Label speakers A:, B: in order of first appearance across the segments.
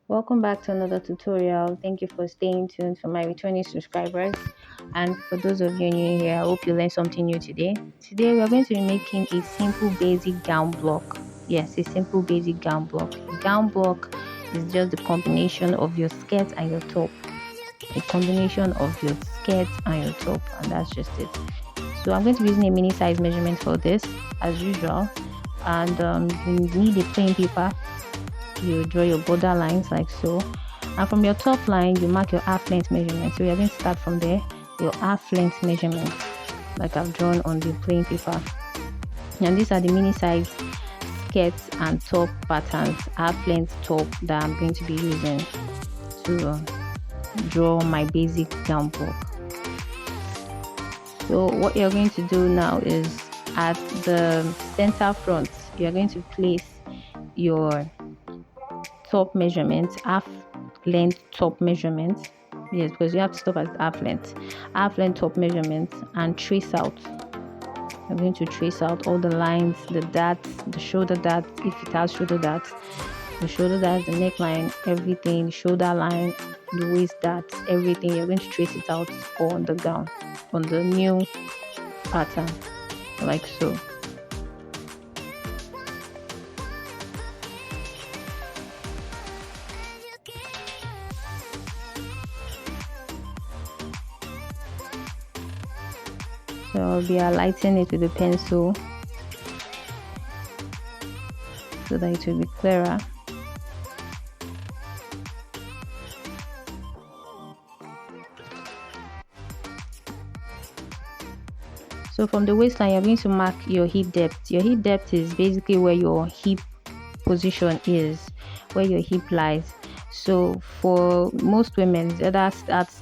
A: Welcome back to another tutorial. Thank you for staying tuned for my returning subscribers. And for those of you new here, I hope you learned something new today. Today we are going to be making a simple basic gown block. Yes, a simple basic gown block. A gown block is just the combination of your skirt and your top. A combination of your skirt and your top, and that's just it. So I'm going to be using a mini size measurement for this as usual. And you need a plain paper. You draw your border lines like so, and from your top line you mark your half length measurement. So we are going to start from there, your half length measurement like I've drawn on the plain paper. And these are the mini size skirts and top patterns, half length top, that I'm going to be using to draw my basic gown block. So what you're going to do now is, at the center front, you're going to place your top measurement, half length top measurement. Yes, because you have to stop at half length top measurement, and trace out. I'm going to trace out all the lines, the darts, the shoulder darts, if it has shoulder darts, the shoulder darts, the neckline, everything, shoulder line, the waist darts, everything. You're going to trace it out on the gown, on the new pattern, like so. So I'll be highlighting it with a pencil so that it will be clearer. So from the waistline, you're going to mark your hip depth. Your hip depth is basically where your hip position is, where your hip lies. So for most women, it starts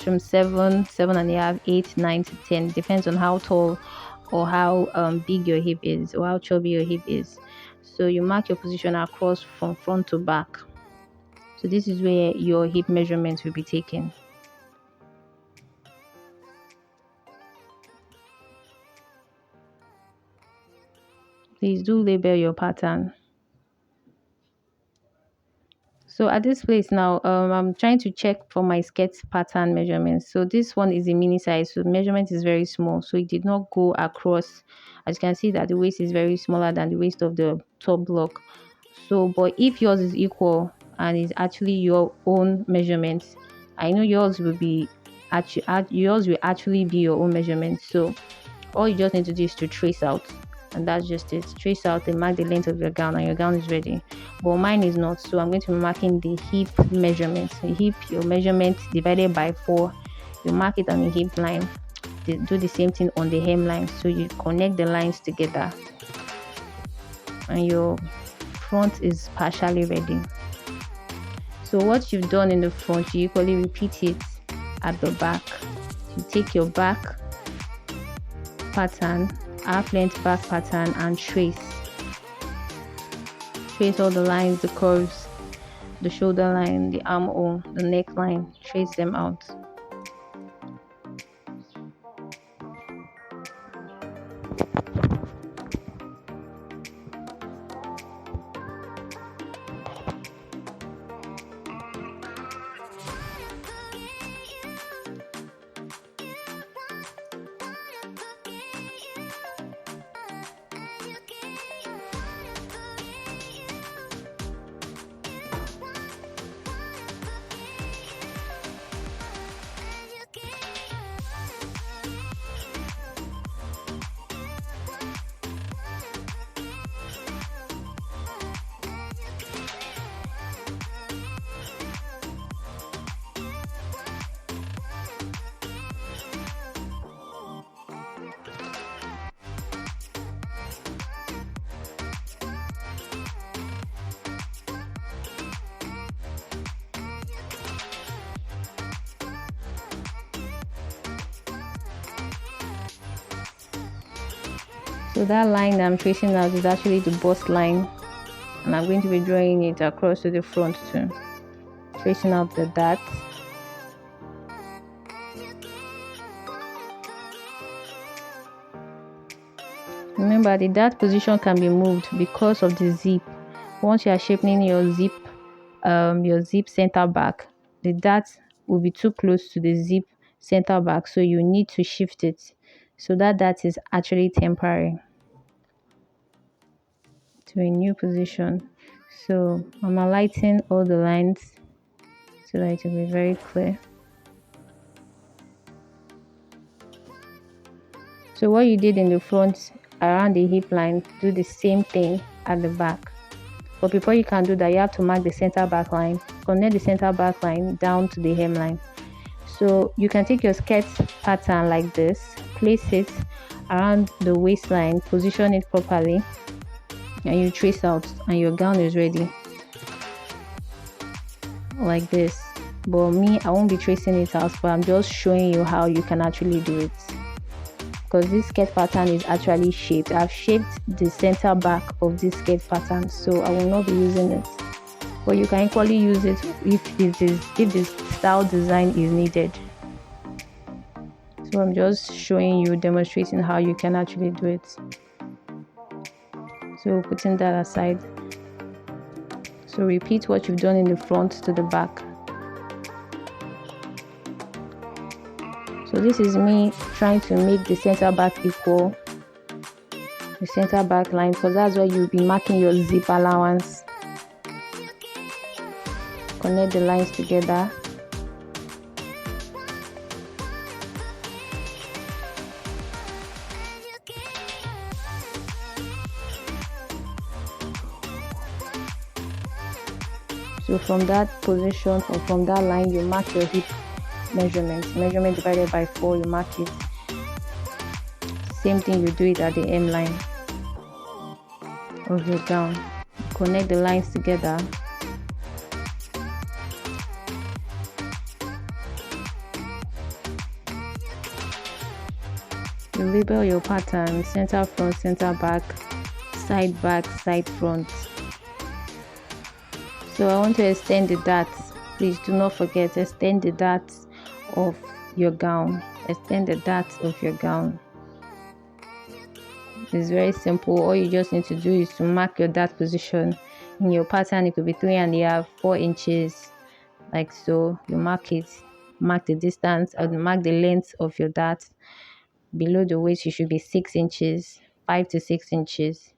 A: from 7.5, 8, 9 to 10. Depends on how tall or how big your hip is, or how chubby your hip is. So you mark your position across from front to back. So this is where your hip measurements will be taken. Please do label your pattern. So at this place now, I'm trying to check for my skirt pattern measurements. So this one is a mini size, so measurement is very small, so it did not go across. As you can see that the waist is very smaller than the waist of the top block. So but if yours is equal and is actually your own measurement, I know yours will be actually be your own measurement. So all you just need to do is to trace out, and that's just it. Trace out and mark the length of your gown, and your gown is ready. But mine is not, so I'm going to be marking the hip measurement. The hip, your measurement divided by 4, you mark it on the hip line. Do the same thing on the hemline, so you connect the lines together and your front is partially ready. So what you've done in the front, you equally repeat it at the back. You take your back pattern, half length back pattern, and trace all the lines, the curves, the shoulder line, the armhole, the neckline. Trace them out. So that line that I'm tracing out is actually the bust line, and I'm going to be drawing it across to the front too, tracing out the dart. Remember, the dart position can be moved because of the zip. Once you are shaping your zip your zip center back, the dart will be too close to the zip center back, so you need to shift it. So that dart is actually temporary to a new position. So I'm highlighting all the lines so that it will be very clear. So what you did in the front around the hip line, do the same thing at the back. But before you can do that, you have to mark the center back line, connect the center back line down to the hemline. So you can take your skirt pattern like this, place it around the waistline, position it properly, and you trace out, and your gown is ready like this. But me, I won't be tracing it out, but I'm just showing you how you can actually do it, because this skirt pattern is actually shaped. I've shaped the center back of this skirt pattern, so I will not be using it. But you can equally use it if the style design is needed. So I'm just showing you, demonstrating how you can actually do it. So putting that aside, so repeat what you've done in the front to the back. So this is me trying to make the center back equal the center back line, because that's where you'll be marking your zip allowance. Connect the lines together. So from that position or from that line, you mark your hip measurement divided by 4, you mark it. Same thing, you do it at the hem line of your gown. Connect the lines together. You label your pattern: center front, center back, side front. So I want to extend the darts. Please do not forget, extend the darts of your gown. Extend the darts of your gown. It's very simple. All you just need to do is to mark your dart position in your pattern. It could be 3.5, 4 inches, like so. You mark it, mark the distance, or mark the length of your dart. Below the waist, you should be 6 inches, 5 to 6 inches.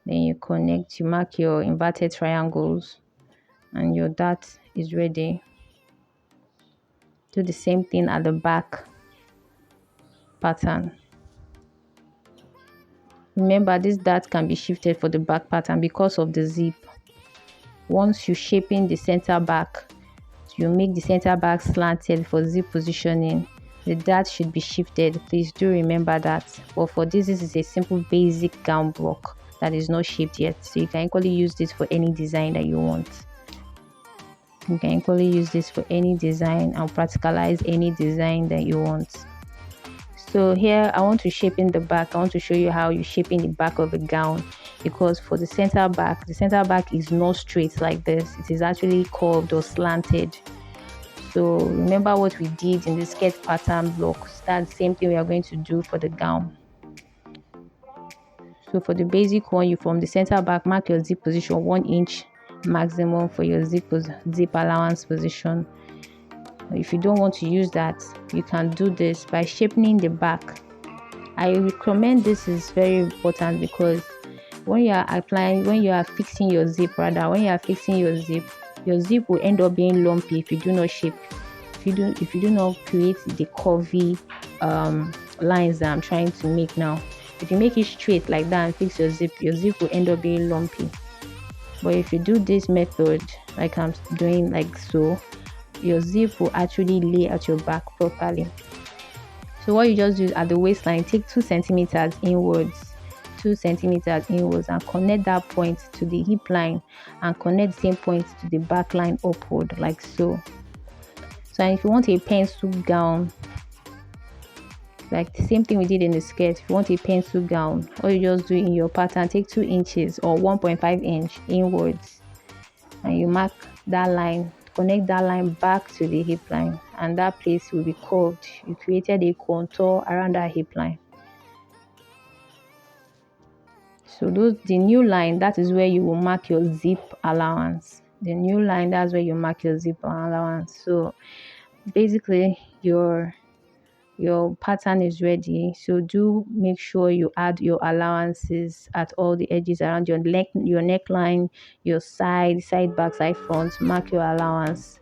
A: Then you connect, you mark your inverted triangles, and your dart is ready. Do the same thing at the back pattern. Remember, this dart can be shifted for the back pattern because of the zip. Once you shaping the center back, you make the center back slanted for zip positioning. The dart should be shifted. Please do remember that. But for this is a simple basic gown block that is not shaped yet. So you can equally use this for any design that you want. You can equally use this for any design and practicalize any design that you want. So here I want to shape in the back. I want to show you how you shape in the back of a gown, because for the center back is not straight like this. It is actually curved or slanted. So remember what we did in the skirt pattern blocks. That's the same thing we are going to do for the gown. So for the basic one, you from the center back, mark your zip position 1 inch maximum for your zip allowance position. If you don't want to use that, you can do this by shaping the back. I recommend this, is very important, because when you are fixing your zip will end up being lumpy if you do not shape. If you do not create the curvy lines that I'm trying to make now. If you make it straight like that and fix your zip will end up being lumpy. But if you do this method like I'm doing, like so, your zip will actually lay at your back properly. So what you just do at the waistline, take 2 centimeters inwards, and connect that point to the hip line, and connect the same point to the back line upward, like so. So if you want a pencil gown, like the same thing we did in the skirt, if you want a pencil gown, all you just do in your pattern, take 2 inches or 1.5 inch inwards, and you mark that line, connect that line back to the hip line, and that place will be curved. You created a contour around that hip line. So the new line, that is where you will mark your zip allowance. The new line, that's where you mark your zip allowance. So basically your pattern is ready. So do make sure you add your allowances at all the edges around your neckline, your side back, side front. Mark your allowance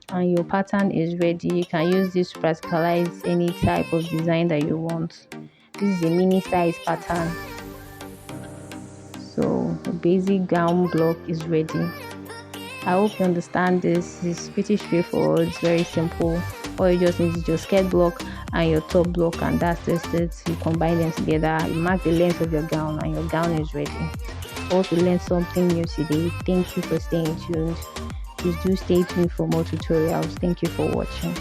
A: and your pattern is ready. You can use this to practicalize any type of design that you want. This is a mini size pattern. So the basic gown block is ready. I hope you understand this. It's pretty straightforward. It's very simple. All you just need is your skirt block and your top block, and that's just it. You combine them together. You mark the length of your gown, and your gown is ready. Hope you learned something new today. Thank you for staying tuned. Please do stay tuned for more tutorials. Thank you for watching.